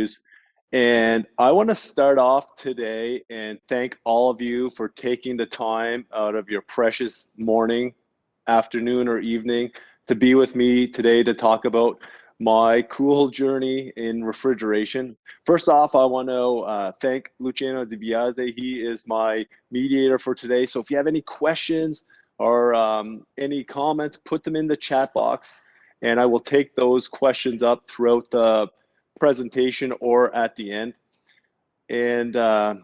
interviews. And I want to start off today and thank all of you for taking the time out of your precious morning, afternoon, or evening to be with me today to talk about my cool journey in refrigeration. First off, I want to thank Luciano Di Biase. He is my mediator for today. So if you have any questions or any comments, put them in the chat box, and I will take those questions up throughout the presentation or at the end. And I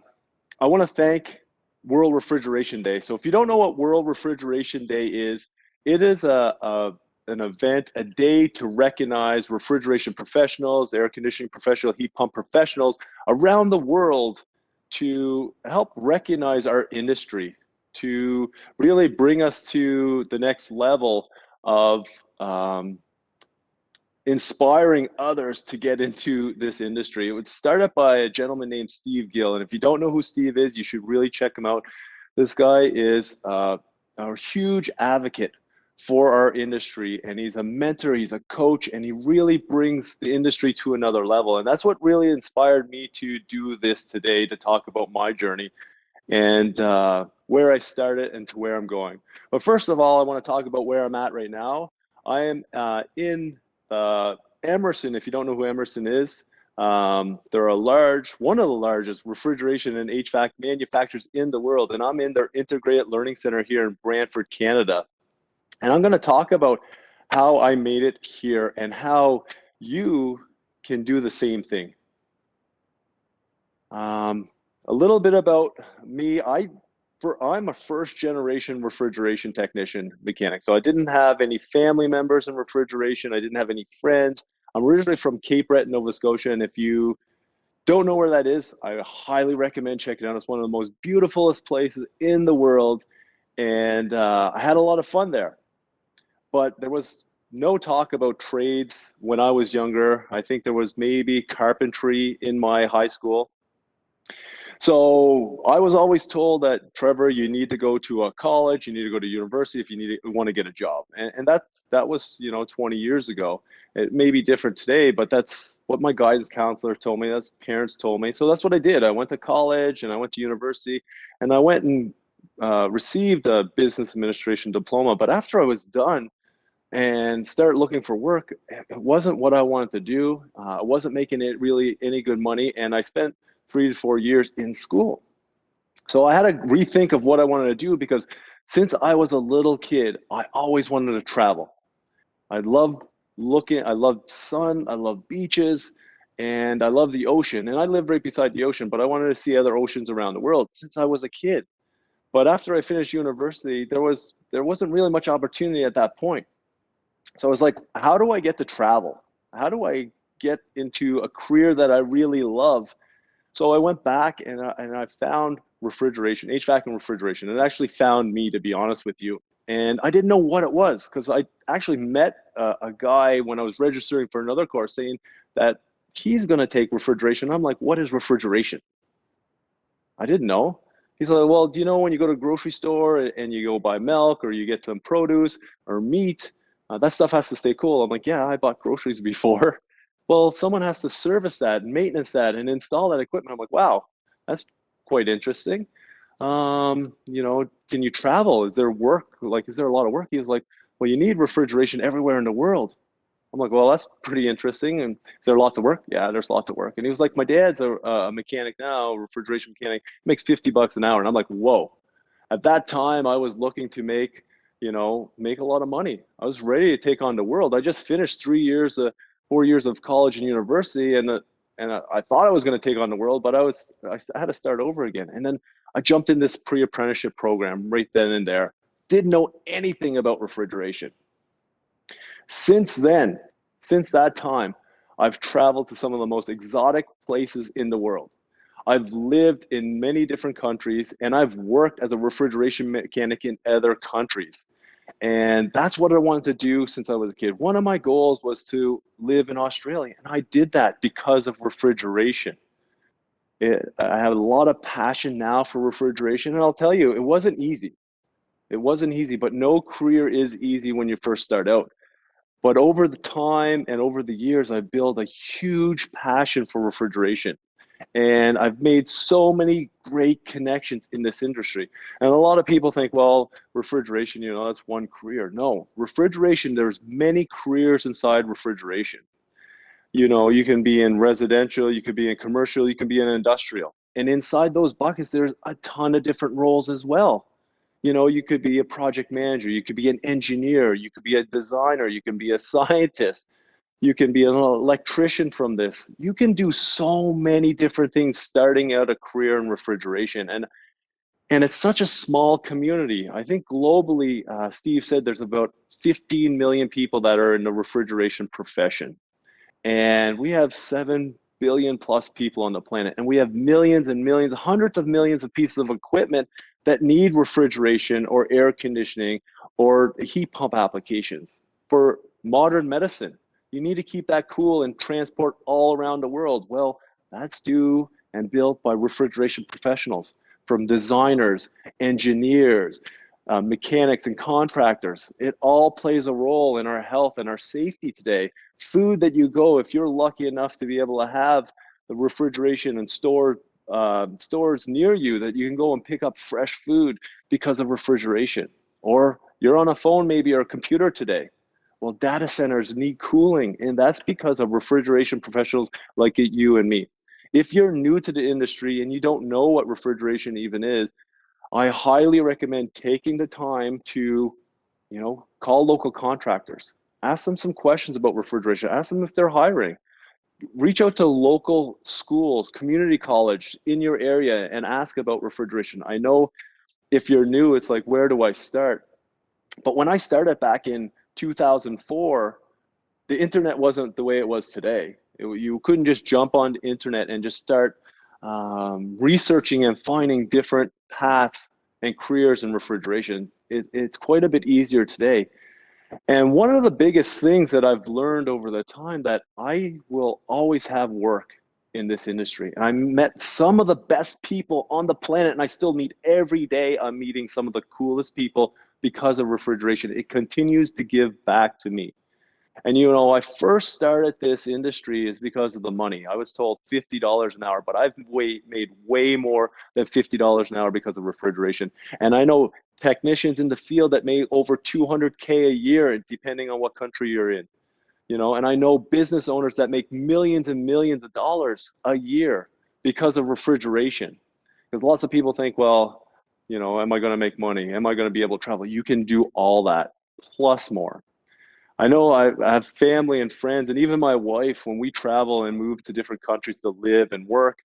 want to thank World Refrigeration Day. So if you don't know what World Refrigeration Day is, it is an event, a day to recognize refrigeration professionals, air conditioning professionals, heat pump professionals around the world to help recognize our industry, to really bring us to the next level of inspiring others to get into this industry. It was started by a gentleman named Steve Gill. And if you don't know who Steve is, you should really check him out. This guy is a huge advocate for our industry, and he's a mentor, he's a coach, and he really brings the industry to another level. And that's what really inspired me to do this today, to talk about my journey and where I started and to where I'm going. But first of all, I want to talk about where I'm at right now. I am in Emerson. If you don't know who Emerson is, they're one of the largest refrigeration and HVAC manufacturers in the world. And I'm in their integrated learning center here in Brantford, Canada. And I'm going to talk about how I made it here and how you can do the same thing. A little bit about me. I'm a first generation refrigeration technician mechanic. So I didn't have any family members in refrigeration. I didn't have any friends. I'm originally from Cape Breton, Nova Scotia. And if you don't know where that is, I highly recommend checking it out. It's one of the most beautifulest places in the world. And I had a lot of fun there. But there was no talk about trades when I was younger. I think there was maybe carpentry in my high school. So I was always told that, Trevor, you need to go to a college, you need to go to university if you want to get a job. And that was, 20 years ago. It may be different today, but that's what my guidance counselor told me. That's parents told me. So that's what I did. I went to college and I went to university, and I went and received a business administration diploma. But after I was done and started looking for work, it wasn't what I wanted to do. I wasn't making it really any good money, and I spent 3 to 4 years in school. So I had to rethink of what I wanted to do, because since I was a little kid, I always wanted to travel. I loved sun, I love beaches, and I love the ocean. And I lived right beside the ocean, but I wanted to see other oceans around the world since I was a kid. But after I finished university, there wasn't really much opportunity at that point. So I was like, how do I get to travel? How do I get into a career that I really love? So I went back and I found refrigeration, HVAC and refrigeration. It actually found me, to be honest with you. And I didn't know what it was, because I actually met a guy when I was registering for another course saying that he's going to take refrigeration. I'm like, what is refrigeration? I didn't know. He's like, well, do you know when you go to a grocery store and you go buy milk or you get some produce or meat, that stuff has to stay cool. I'm like, yeah, I bought groceries before. Well, someone has to service that and maintenance that and install that equipment. I'm like, wow, that's quite interesting. Can you travel? Is there work? Like, is there a lot of work? He was like, well, you need refrigeration everywhere in the world. I'm like, well, that's pretty interesting. And is there lots of work? Yeah, there's lots of work. And he was like, my dad's a mechanic now, a refrigeration mechanic, makes $50 an hour. And I'm like, whoa. At that time, I was looking to make a lot of money. I was ready to take on the world. I just finished 4 years of college and university, and I thought I was going to take on the world, but I had to start over again. And then I jumped in this pre-apprenticeship program right then and there. Didn't know anything about refrigeration. Since that time, I've traveled to some of the most exotic places in the world. I've lived in many different countries, and I've worked as a refrigeration mechanic in other countries. And that's what I wanted to do since I was a kid. One of my goals was to live in Australia, and I did that because of refrigeration. I have a lot of passion now for refrigeration, and I'll tell you, it wasn't easy. It wasn't easy, but no career is easy when you first start out. But over the time and over the years, I've built a huge passion for refrigeration. And I've made so many great connections in this industry. And a lot of people think, well, refrigeration, that's one career. No, refrigeration, there's many careers inside refrigeration. You can be in residential, you could be in commercial, you can be in industrial. And inside those buckets, there's a ton of different roles as well. You could be a project manager, you could be an engineer, you could be a designer, you can be a scientist, you can be an electrician from this. You can do so many different things starting out a career in refrigeration. And it's such a small community. I think globally, Steve said there's about 15 million people that are in the refrigeration profession. And we have 7 billion plus people on the planet. And we have millions and millions, hundreds of millions of pieces of equipment that need refrigeration or air conditioning or heat pump applications. For modern medicine, you need to keep that cool and transport all around the world. Well, that's due and built by refrigeration professionals, from designers, engineers, mechanics, and contractors. It all plays a role in our health and our safety today. Food that you go, if you're lucky enough to be able to have the refrigeration and stores near you, that you can go and pick up fresh food because of refrigeration. Or you're on a phone maybe or a computer today. Well, data centers need cooling, and that's because of refrigeration professionals like you and me. If you're new to the industry and you don't know what refrigeration even is, I highly recommend taking the time to, call local contractors. Ask them some questions about refrigeration. Ask them if they're hiring. Reach out to local schools, community college in your area and ask about refrigeration. I know if you're new, it's like, where do I start? But when I started back in 2004, the internet wasn't the way it was today. You couldn't just jump on the internet and just start researching and finding different paths and careers in refrigeration. It's quite a bit easier today. And one of the biggest things that I've learned over the time, that I will always have work in this industry. And I met some of the best people on the planet, and I still meet every day. I'm meeting some of the coolest people because of refrigeration. It continues to give back to me. And I first started this industry is because of the money. I was told $50 an hour, but I've made way more than $50 an hour because of refrigeration. And I know technicians in the field that make over 200K a year, depending on what country you're in. And I know business owners that make millions and millions of dollars a year because of refrigeration. Because lots of people think, well, am I going to make money? Am I going to be able to travel? You can do all that plus more. I know I have family and friends, and even my wife, when we travel and move to different countries to live and work,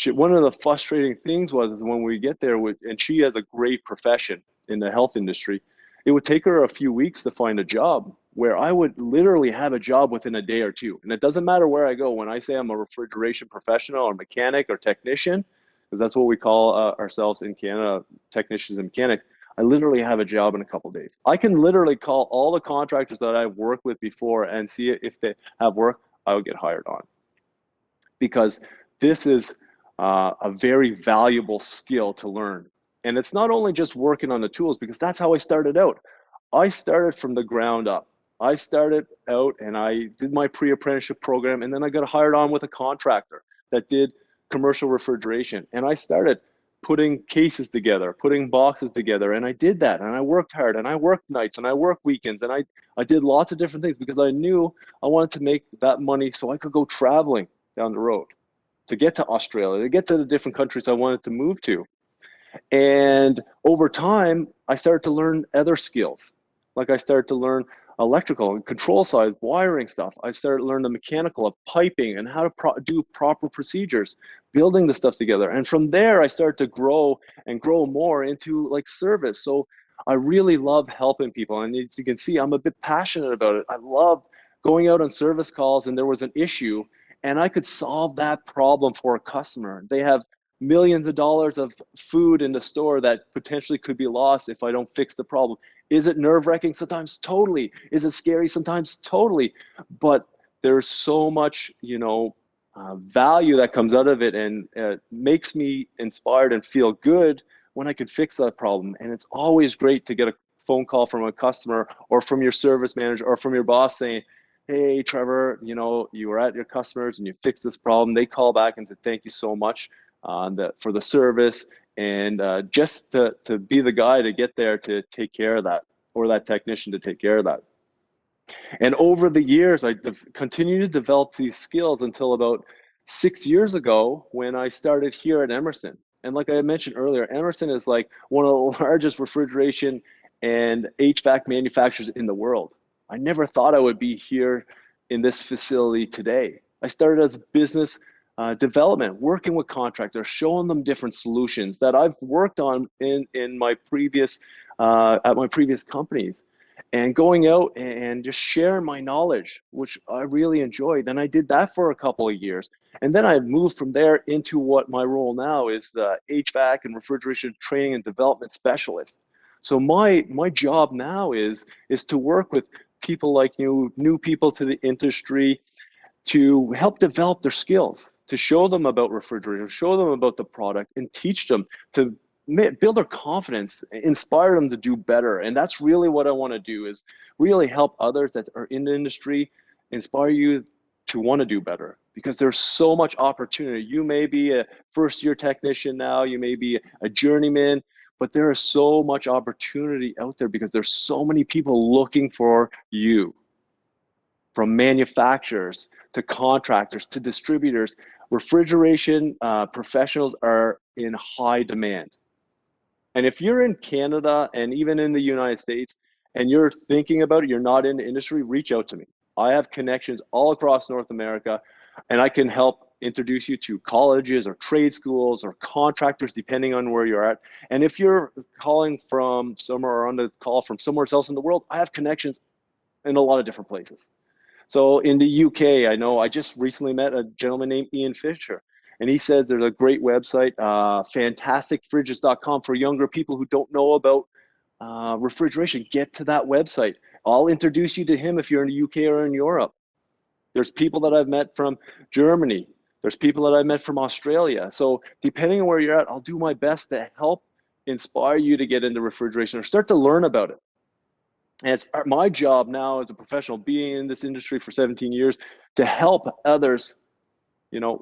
one of the frustrating things is when we get there, and she has a great profession in the health industry, it would take her a few weeks to find a job, where I would literally have a job within a day or two. And it doesn't matter where I go. When I say I'm a refrigeration professional or mechanic or technician, because that's what we call ourselves in Canada, technicians and mechanics, I literally have a job in a couple of days. I can literally call all the contractors that I've worked with before and see if they have work. I would get hired on, because this is a very valuable skill to learn. And it's not only just working on the tools, because that's how I started out. I started from the ground up. I started out and I did my pre-apprenticeship program, and then I got hired on with a contractor that did commercial refrigeration. And I started putting cases together, putting boxes together. And I did that. And I worked hard, and I worked nights, and I worked weekends. And I did lots of different things because I knew I wanted to make that money so I could go traveling down the road to get to Australia, to get to the different countries I wanted to move to. And over time, I started to learn other skills. Like I started to learn electrical and control side, wiring stuff. I started to learn the mechanical of piping and how to do proper procedures, building the stuff together. And from there, I started to grow and grow more into like service. So I really love helping people. And as you can see, I'm a bit passionate about it. I love going out on service calls and there was an issue and I could solve that problem for a customer. They have millions of dollars of food in the store that potentially could be lost if I don't fix the problem. Is it nerve-wracking? Sometimes totally. Is it scary? Sometimes totally. But there's so much, value that comes out of it, and makes me inspired and feel good when I can fix that problem. And it's always great to get a phone call from a customer or from your service manager or from your boss saying, hey, Trevor, you were at your customers and you fixed this problem. They call back and say, thank you so much for the service. And just to be the guy to get there to take care of that, or that technician to take care of that. And over the years, I continued to develop these skills until about 6 years ago when I started here at Emerson. And like I mentioned earlier, Emerson is like one of the largest refrigeration and HVAC manufacturers in the world. I never thought I would be here in this facility today. I started as business development, working with contractors, showing them different solutions that I've worked on in my previous at my previous companies, and going out and just sharing my knowledge, which I really enjoyed. And I did that for a couple of years. And then I moved from there into what my role now is, HVAC and refrigeration training and development specialist. So my job now is to work with people like you, new people to the industry, to help develop their skills, to show them about refrigeration, show them about the product, and teach them to build their confidence, inspire them to do better. And that's really what I want to do, is really help others that are in the industry, inspire you to want to do better, because there's so much opportunity. You may be a first year technician now, you may be a journeyman, but there is so much opportunity out there because there's so many people looking for you, from manufacturers to contractors to distributors. Refrigeration professionals are in high demand. And if you're in Canada and even in the United States and you're thinking about it, you're not in the industry, reach out to me. I have connections all across North America, and I can help introduce you to colleges or trade schools or contractors, depending on where you're at. And if you're calling from somewhere, or on the call from somewhere else in the world, I have connections in a lot of different places. So in the UK, I know I just recently met a gentleman named Ian Fisher, and he says there's a great website, fantasticfridges.com, for younger people who don't know about refrigeration. Get to that website. I'll introduce you to him if you're in the UK or in Europe. There's people that I've met from Germany. There's people that I met from Australia. So depending on where you're at, I'll do my best to help inspire you to get into refrigeration or start to learn about it. And it's my job now as a professional, being in this industry for 17 years, to help others,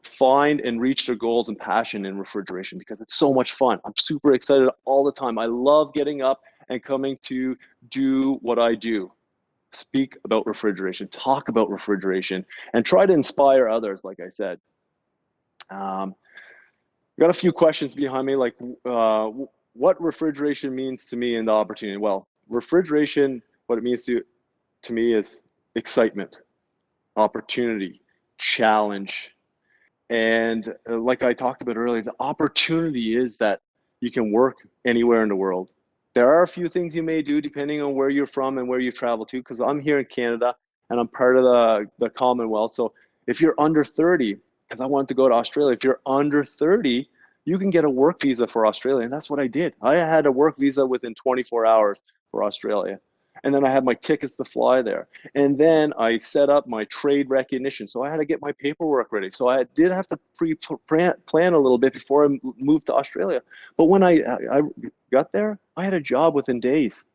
find and reach their goals and passion in refrigeration, because it's so much fun. I'm super excited all the time. I love getting up and coming to do what I do. Speak about refrigeration, talk about refrigeration, and try to inspire others, like I said. Got a few questions behind me, like what refrigeration means to me and the opportunity. Well, refrigeration, what it means to me is excitement, opportunity, challenge. And like I talked about earlier, the opportunity is that you can work anywhere in the world. There are a few things you may do depending on where you're from and where you travel to, because I'm here in Canada and I'm part of the Commonwealth. So if you're under 30, because I wanted to go to Australia, if you're under 30, you can get a work visa for Australia. And that's what I did. I had a work visa within 24 hours for Australia. And then I had my tickets to fly there. And then I set up my trade recognition. So I had to get my paperwork ready. So I did have to plan a little bit before I moved to Australia. But when I got there, I had a job within days.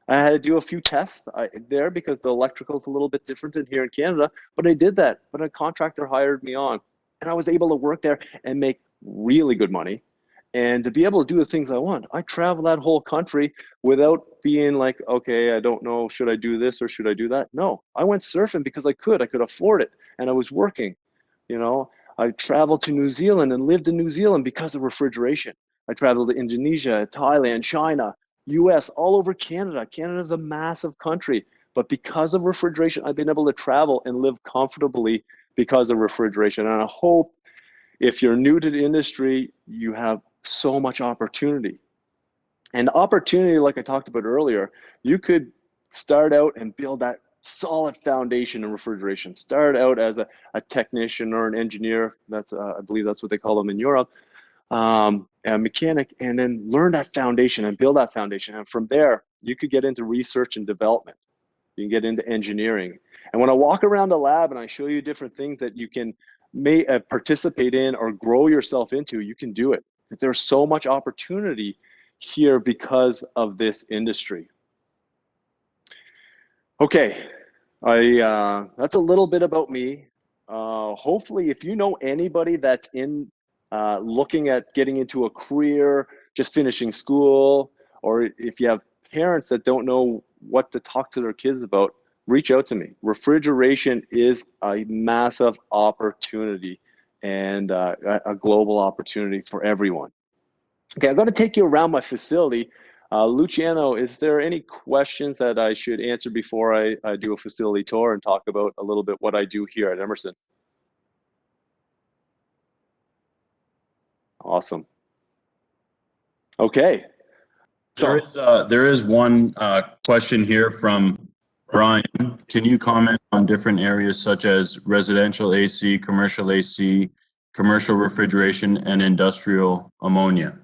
I had to do a few tests there because the electrical is a little bit different than here in Canada, but I did that. But a contractor hired me on, and I was able to work there and make really good money, and to be able to do the things I want. I traveled that whole country without being like, okay, I don't know, should I do this or should I do that? No, I went surfing because I could afford it, and I was working. I traveled to New Zealand and lived in New Zealand because of refrigeration. I traveled to Indonesia, Thailand, China, US, all over Canada. Canada's a massive country, but because of refrigeration, I've been able to travel and live comfortably because of refrigeration. And I hope if you're new to the industry, you have so much opportunity. And opportunity, like I talked about earlier, you could start out and build that solid foundation in refrigeration. Start out as a technician or an engineer. That's I believe that's what they call them in Europe. A mechanic, and then learn that foundation and build that foundation. And from there, you could get into research and development. You can get into engineering. And when I walk around the lab and I show you different things that you can participate in or grow yourself into, you can do it. There's so much opportunity here because of this industry. Okay, that's a little bit about me. Hopefully, if you know anybody that's in looking at getting into a career, just finishing school, or if you have parents that don't know what to talk to their kids about, reach out to me. Refrigeration is a massive opportunity and a global opportunity for everyone. Okay, I'm going to take you around my facility. Luciano, is there any questions that I should answer before I do a facility tour and talk about a little bit what I do here at Emerson? Awesome. Okay, so There is one question here from Brian. Can you comment on different areas such as residential AC, commercial refrigeration, and industrial ammonia?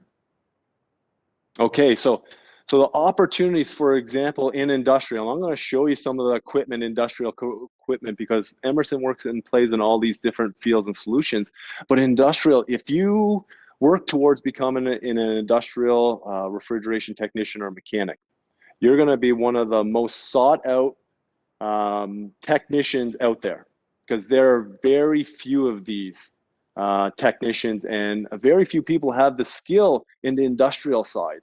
okay, so the opportunities, for example, in industrial, I'm going to show you some of the equipment, industrial equipment, because Emerson works and plays in all these different fields and solutions. But industrial, if you work towards becoming an industrial refrigeration technician or mechanic, you're going to be one of the most sought out technicians out there, because there are very few of these technicians, and very few people have the skill in the industrial side.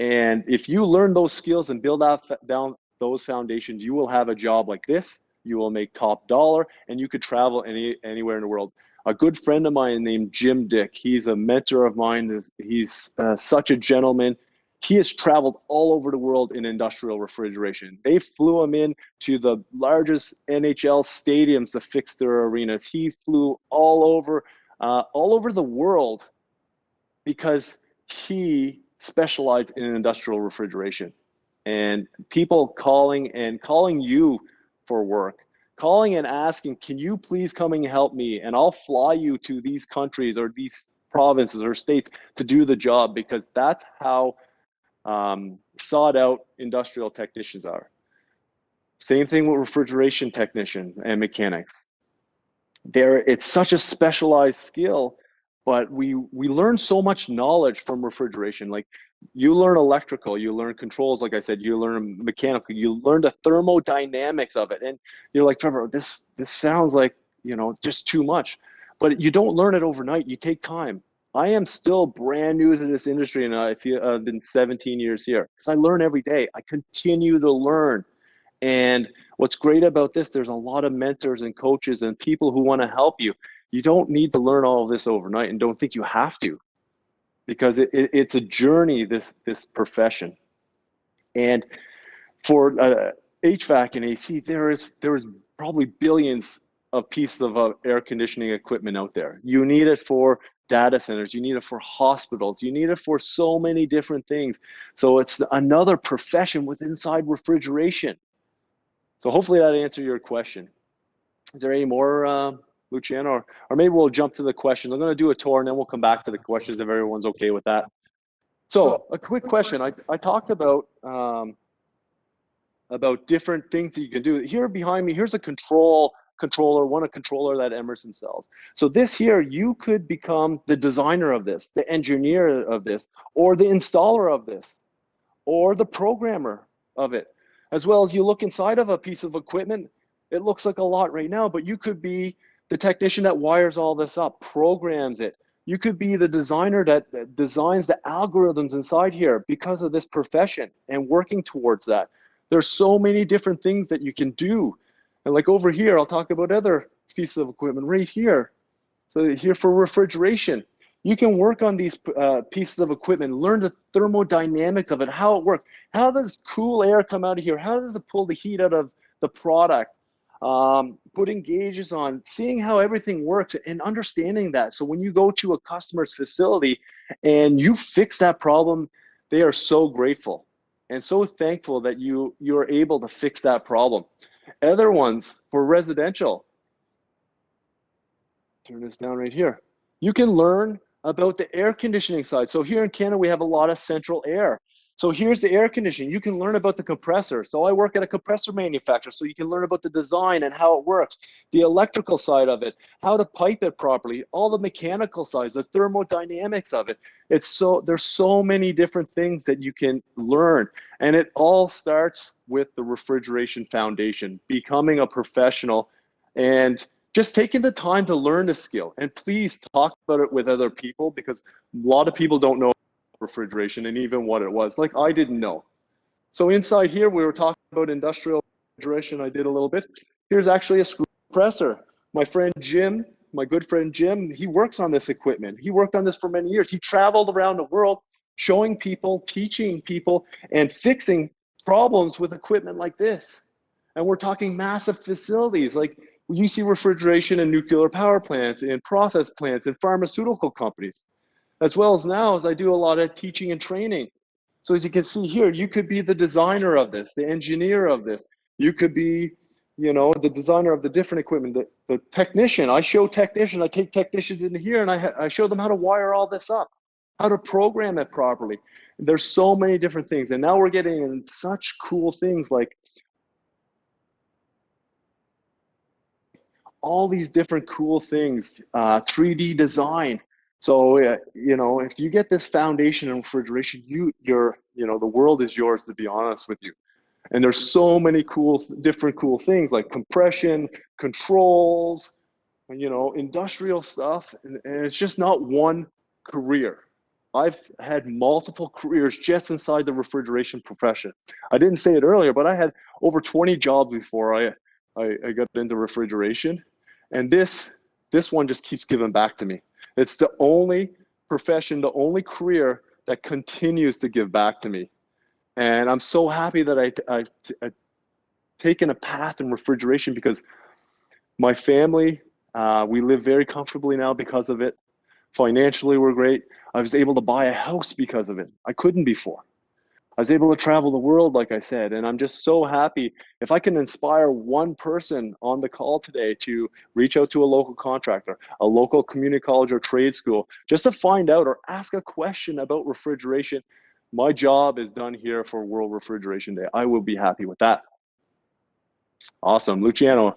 And if you learn those skills and build out down those foundations, you will have a job like this. You will make top dollar, and you could travel anywhere in the world. A good friend of mine named Jim Dick, he's a mentor of mine. He's such a gentleman. He has traveled all over the world in industrial refrigeration. They flew him in to the largest NHL stadiums to fix their arenas. He flew all over the world because he specialized in industrial refrigeration. And people calling you for work, calling and asking, can you please come and help me? And I'll fly you to these countries or these provinces or states to do the job, because that's how sought out industrial technicians are. Same thing with refrigeration technician and mechanics. It's such a specialized skill, but we learn so much knowledge from refrigeration. Like, you learn electrical, you learn controls, like I said, you learn mechanical, you learn the thermodynamics of it, and you're like, Trevor, this sounds like, just too much. But you don't learn it overnight. You take time. I am still brand new to this industry, and I feel I've been 17 years here, because I learn every day. I continue to learn. And what's great about this, there's a lot of mentors and coaches and people who want to help you. You don't need to learn all of this overnight, and don't think you have to, because it's a journey, this profession. And for HVAC and AC, there is probably billions of pieces of air conditioning equipment out there. You need it for data centers, you need it for hospitals, you need it for so many different things. So it's another profession within inside refrigeration. So hopefully that answered your question. Is there any more, Luciano? Or maybe we'll jump to the questions. I'm going to do a tour, and then we'll come back to the questions if everyone's okay with that. So a quick question. I talked about different things that you can do. Here behind me, here's a controller, a controller that Emerson sells. So this here, you could become the designer of this, the engineer of this, or the installer of this, or the programmer of it. As well as, you look inside of a piece of equipment, it looks like a lot right now, but you could be the technician that wires all this up, programs it. You could be the designer that designs the algorithms inside here because of this profession and working towards that. There's so many different things that you can do. And like over here, I'll talk about other pieces of equipment right here. So here for refrigeration, you can work on these pieces of equipment, learn the thermodynamics of it, how it works. How does cool air come out of here? How does it pull the heat out of the product? Putting gauges on, seeing how everything works and understanding that. So when you go to a customer's facility and you fix that problem, they are so grateful and so thankful that you're able to fix that problem. Other ones for residential, turn this down right here. You can learn about the air conditioning side. So here in Canada, we have a lot of central air. So here's the air conditioning. You can learn about the compressor. So I work at a compressor manufacturer, so you can learn about the design and how it works, the electrical side of it, how to pipe it properly, all the mechanical sides, the thermodynamics of it. There's so many different things that you can learn. And it all starts with the refrigeration foundation, becoming a professional and just taking the time to learn the skill. And please talk about it with other people, because a lot of people don't know refrigeration and even what it was. Like, I didn't know. So inside here, we were talking about industrial refrigeration. I did a little bit. Here's actually a screw compressor. My friend Jim, my good friend Jim, he works on this equipment. He worked on this for many years. He traveled around the world showing people, teaching people, and fixing problems with equipment like this. And we're talking massive facilities. Like, you see refrigeration in nuclear power plants, in process plants, in pharmaceutical companies, as well as now as I do a lot of teaching and training. So as you can see here, you could be the designer of this, the engineer of this. You could be, the designer of the different equipment, the technician. I show technicians, I take technicians in here and I show them how to wire all this up, how to program it properly. There's so many different things. And now we're getting in such cool things like all these different cool things, 3D design. So, if you get this foundation in refrigeration, the world is yours, to be honest with you. And there's so many different cool things like compression, controls, industrial stuff. And it's just not one career. I've had multiple careers just inside the refrigeration profession. I didn't say it earlier, but I had over 20 jobs before I got into refrigeration. And this one just keeps giving back to me. It's the only profession, the only career that continues to give back to me. And I'm so happy that I've taken a path in refrigeration, because my family, we live very comfortably now because of it. Financially, we're great. I was able to buy a house because of it. I couldn't before. I was able to travel the world, like I said, and I'm just so happy if I can inspire one person on the call today to reach out to a local contractor, a local community college or trade school, just to find out or ask a question about refrigeration. My job is done here for World Refrigeration Day. I will be happy with that. Awesome. Luciano,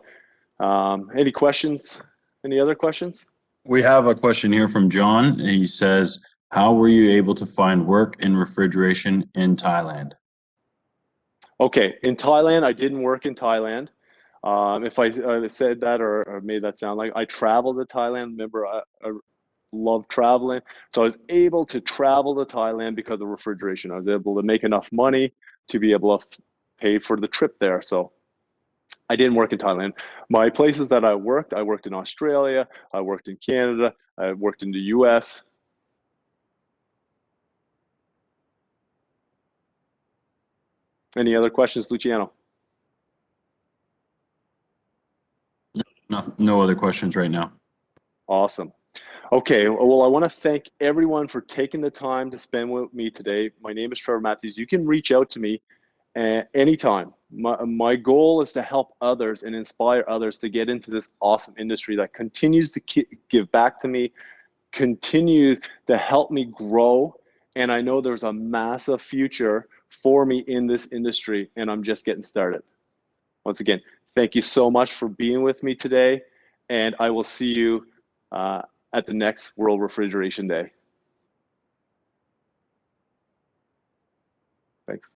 any questions? Any other questions? We have a question here from John. He says, how were you able to find work in refrigeration in Thailand? Okay, in Thailand, I didn't work in Thailand. If I said that or made that sound like I traveled to Thailand, remember I love traveling. So I was able to travel to Thailand because of refrigeration. I was able to make enough money to be able to pay for the trip there. So I didn't work in Thailand. My places that I worked in Australia, I worked in Canada, I worked in the US. Any other questions, Luciano? No other questions right now. Awesome. Okay, well, I want to thank everyone for taking the time to spend with me today. My name is Trevor Matthews. You can reach out to me anytime. My goal is to help others and inspire others to get into this awesome industry that continues to give back to me, continues to help me grow. And I know there's a massive future for me in this industry, and I'm just getting started. Once again, thank you so much for being with me today, and I will see you at the next World Refrigeration Day. Thanks.